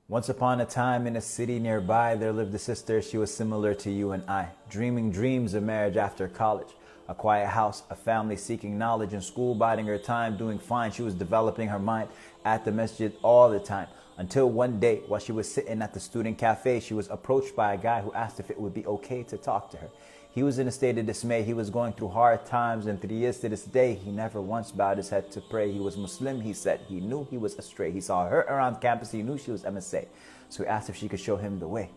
Once upon a time in a city nearby, there lived a sister. She was similar to you and I, dreaming dreams of marriage after college. A quiet house, a family seeking knowledge, and school biding her time, doing fine. She was developing her mind at the masjid all the time. Until one day, while she was sitting at the student cafe, she was approached by a guy who asked if it would be okay to talk to her. He was in a state of dismay. He was going through hard times, and 3 years to this day, he never once bowed his head to pray. He was Muslim, he said. He knew he was astray. He saw her around campus. He knew she was MSA. So he asked if she could show him the way.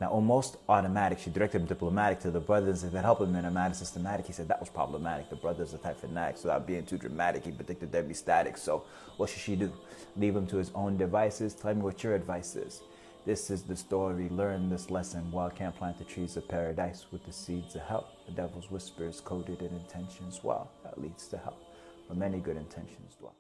Now, almost automatic, she directed him diplomatic to the brothers that help him in a matter systematic. He said that was problematic. The brothers are type fanatics. Without being too dramatic, he predicted there'd be static. So what should she do? Leave him to his own devices? Tell me what your advice is. This is the story. Learn this lesson. Wild can't plant the trees of paradise with the seeds of hell. The devil's whisper is coded in intentions. Well, that leads to hell, where many good intentions dwell.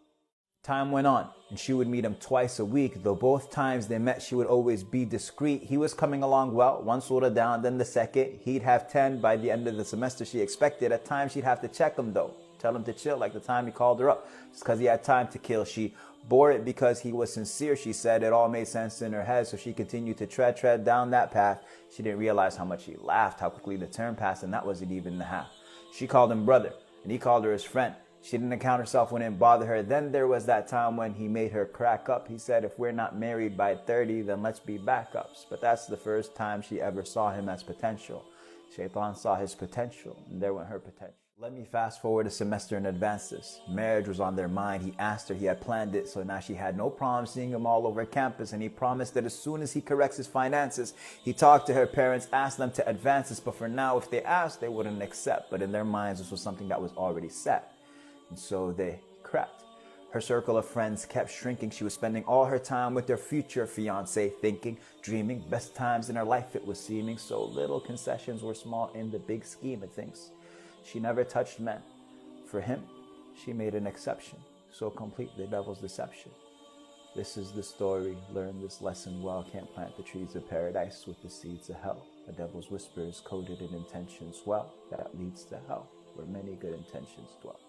Time went on, and she would meet him twice a week, though both times they met, she would always be discreet. He was coming along well, one surah down, then the second. He'd have 10 by the end of the semester she expected. At times, she'd have to check him, though. Tell him to chill, like the time he called her up, just because he had time to kill. She bore it because he was sincere, she said. It all made sense in her head, so she continued to tread down that path. She didn't realize how much he laughed, how quickly the term passed, and that wasn't even the half. She called him brother, and he called her his friend. She didn't account herself when it bothered her. Then there was that time when he made her crack up. He said, if we're not married by 30, then let's be backups. But that's the first time she ever saw him as potential. Shaitan saw his potential, and there went her potential. Let me fast forward a semester and advance this. Marriage was on their mind. He asked her, he had planned it, so now she had no problem seeing him all over campus, and he promised that as soon as he corrects his finances, he talked to her parents, asked them to advance this, but for now, if they asked, they wouldn't accept. But in their minds, this was something that was already set. And so they crept. Her circle of friends kept shrinking. She was spending all her time with her future fiancé, thinking, dreaming, best times in her life it was seeming. So little concessions were small in the big scheme of things. She never touched men. For him, she made an exception. So complete the devil's deception. This is the story. Learn this lesson well. Can't plant the trees of paradise with the seeds of hell. The devil's whisper is coded in intentions well. That leads to hell, where many good intentions dwell.